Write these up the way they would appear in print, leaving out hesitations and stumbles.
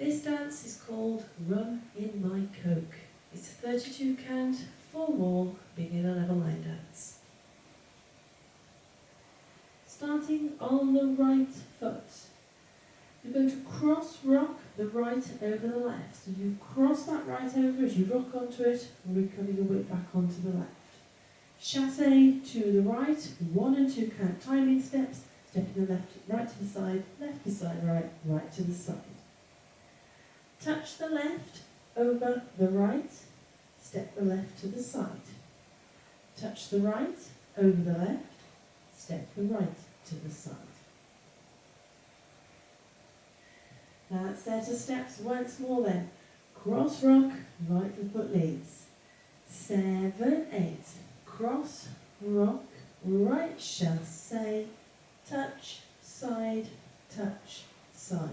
This dance is called Rum In My Coke. It's a 32 count, full wall, beginner level line dance. Starting on the right foot, you're going to cross rock the right over the left. So you cross that right over as you rock onto it and recover your weight back onto the left. Chassé to the right, 1 and 2 count timing steps, stepping the left, right to the side, left to the side, right, right to the side. Touch the left over the right, step the left to the side. Touch the right over the left, step the right to the side. That set of steps once more then. Cross rock, right foot leads. 7, 8. Cross, rock, right chassé, touch, side, touch, side.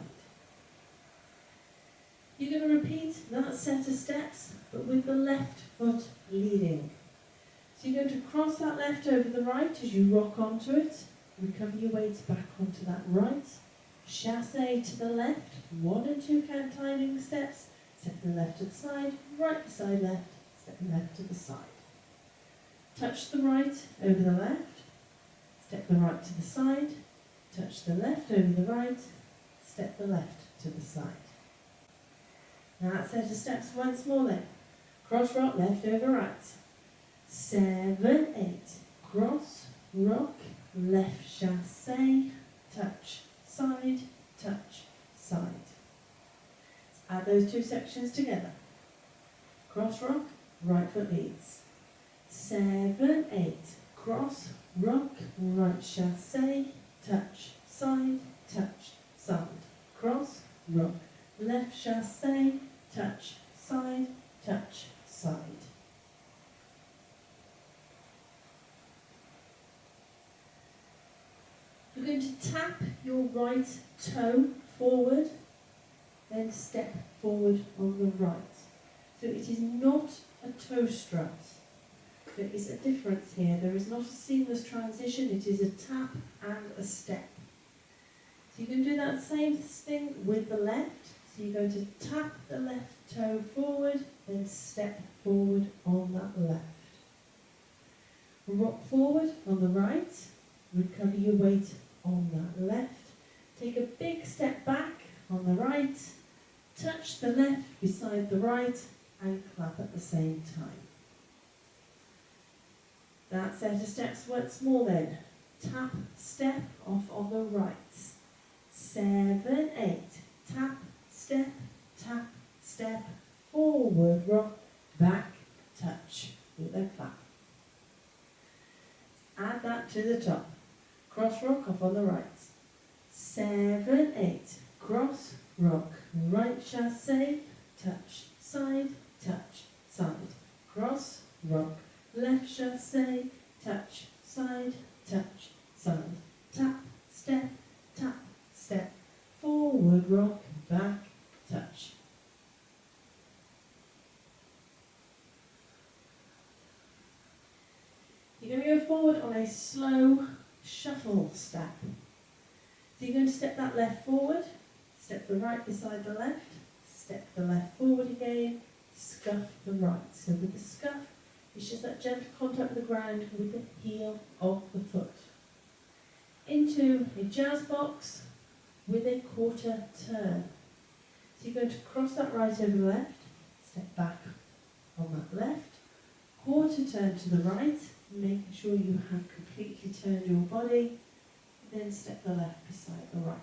You're going to repeat that set of steps, but with the left foot leading. So you're going to cross that left over the right as you rock onto it, recover your weight back onto that right, chassé to the left, 1 and 2 count timing steps, step the left to the side, right beside left, step the left to the side. Touch the right over the left, step the right to the side, touch the left over the right, step the left to the side. Now that set of steps once more then. Cross rock left over right. 7, 8. Cross, rock, left chassé, touch, side, touch, side. Let's add those two sections together. Cross rock, right foot leads. 7, 8. Cross, rock, right chassé, touch, side, touch, side. Cross, rock, left chassé, touch, side, touch, side. You're going to tap your right toe forward, then step forward on the right. So it is not a toe strut. There is a difference here. There is not a seamless transition. It is a tap and a step. So you can do that same thing with the left. So you're going to tap the left toe forward, then step forward on that left. Rock forward on the right, recover your weight on that left. Take a big step back on the right, touch the left beside the right, and clap at the same time. That set of steps once more then. Tap, step, off on the right. 7, 8. Tap, step, forward, rock, back, touch, with a clap. Add that to the top. Cross rock off on the right. 7, 8. Cross, rock, right chassé, touch, side, touch, side. Cross, rock, left chassé, touch, side, touch, side. Tap, step, forward, rock, back, touch. You're going to go forward on a slow shuffle step. So you're going to step that left forward, step the right beside the left, step the left forward again, scuff the right. So with the scuff, it's just that gentle contact with the ground with the heel of the foot. Into a jazz box with a quarter turn. So you're going to cross that right over the left, step back on that left, quarter turn to the right, making sure you have completely turned your body, then step the left beside the right.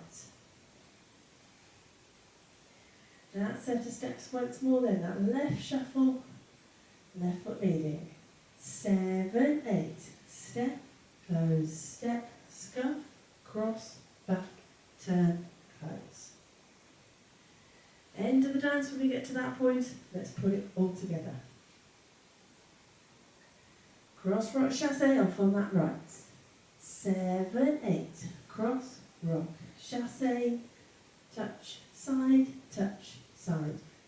That set of steps once more then, that left shuffle, left foot leading. 7, 8. Step, close, step, scuff, cross, back, turn, close. End of the dance when we get to that point. Let's put it all together. Cross, rock, chassé off on that right. 7, 8. Cross, rock, chassé, touch, side,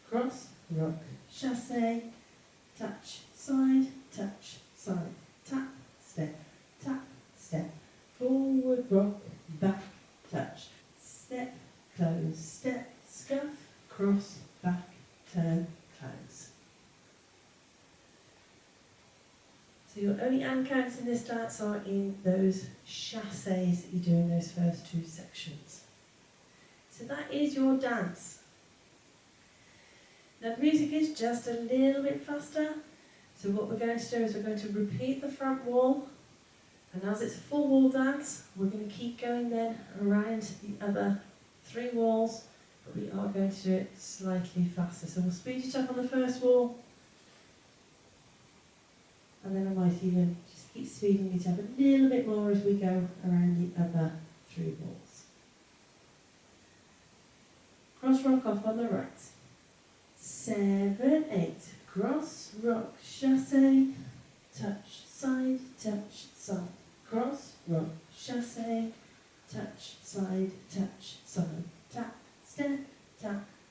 cross, rock, chassé, touch, side, tap, step, forward, rock, back, touch, step, close, step, scuff, cross, back, turn, close. So your only and counts in this dance are in those chassés that you do in those first two sections. So that is your dance. Now the music is just a little bit faster. So what we're going to do is we're going to repeat the front wall, and as it's a full wall dance, we're going to keep going then around the other 3 walls, but we are going to do it slightly faster. So we'll speed it up on the first wall, and then I might even just keep speeding it up a little bit more as we go around the other 3 walls. Cross rock off on the right. 7, 8. Cross, rock, chassé, touch, side, cross, rock, chassé, touch, side, tap,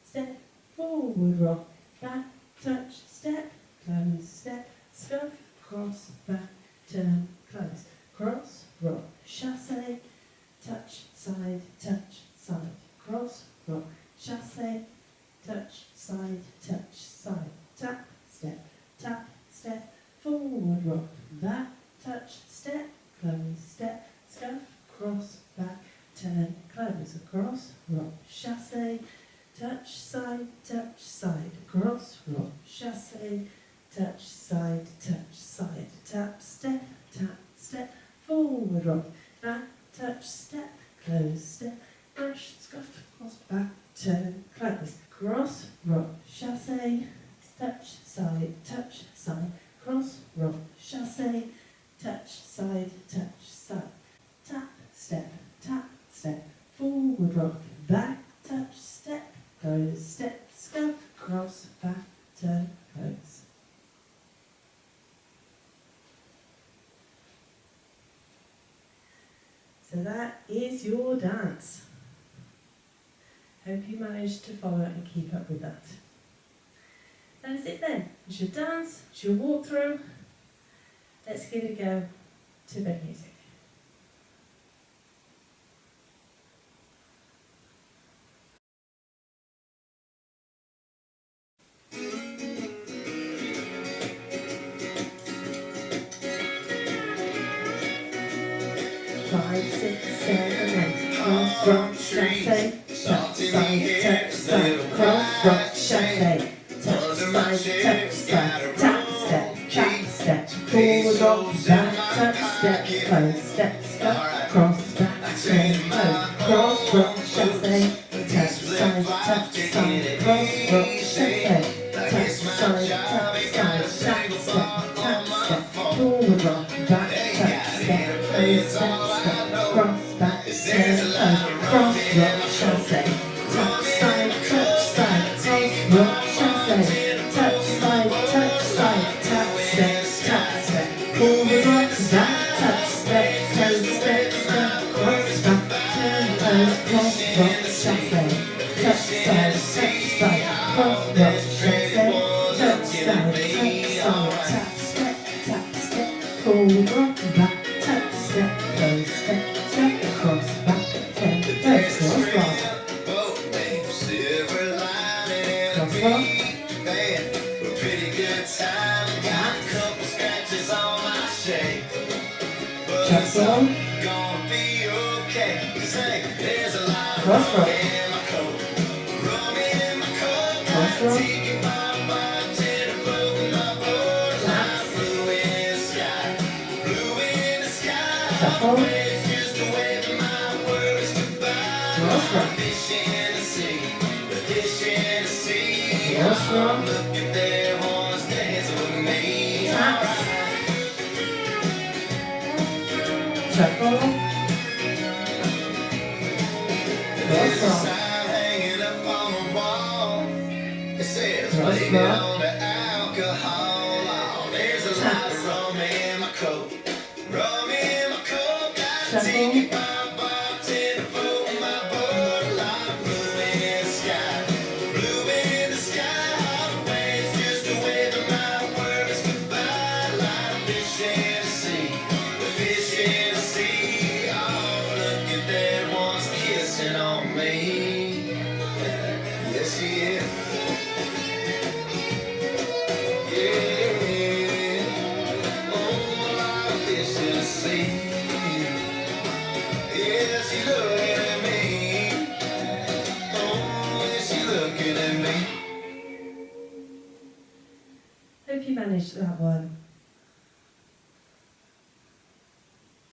step, forward, rock, back, touch, step, close, step, scuff, cross, back, turn, close, cross, rock, chassé, touch, side, cross, rock, chassé, touch, side, tap, step, forward, rock, back, touch, step, close, step, scuff, cross, back, turn, close, across, rock, chassé, touch, side, cross, rock, chassé, touch, side, tap, step, forward, rock, back, touch, step, close, step, brush, scuff, cross, back, turn, close, cross, rock, chassé, touch, side, cross, rock, chassé, touch, side, tap, step, forward, rock, back, touch, step, close, step, scuff, cross, back, turn, close. So that is your dance. Hope you managed to follow and keep up with that. That is it then. It's your dance, it's your walkthrough. Let's give it a go to bed music. Five, 6, 7, 8. Cross, rock, chassé, touch, side, cross, rock, chassé, touch, side, tap, step, forward, rock, back, touch, step, close, step, scuff, cross, back, turn, close, cross, rock, chassé, touch, side, cross, rock, chassé, touch, side, tap, step, forward, rock, back, touch, step, close, step, cross, back, turn, close, cross, rock, chassé, touch, side, cross, rock, chassé, touch, side, tap, step, forward, rock, back, touch, step, close, step, cross, back, turn, close, cross, rock, chassé, touch, side, cross, rock, chassé, touch, side, tap, step, forward, rock, back, touch, step, close, step, cross, back, turn, close, cross, rock. Shuffle. Gonna be okay. There's a lot of rum in my coat. Rum in my coat. Taking my bartender, floating my boat. Like blue in the sky. Blue in the sky. Shuffle. Just a wave of my worries goodbye. Fish in the sea. The fish in the sea. Look at their horns dancing with me. Shuffle. There's a sign hanging up on the wall. It says, blame it on the alcohol. Oh, there's a lot of rum in my coat. Rum in my coat. Gotta take it by bartender, floating my boat. A lot of blue in the sky. Blue in the sky. All the waves just a wave of my worries goodbye. A lot of fish in the sea. The fish in the sea. Oh, look at that one's kissing on me. Yes, she is. Yeah. Oh, I wish to see. Yeah, she's looking at me. Oh, yeah, she's looking at me. Hope you managed that one.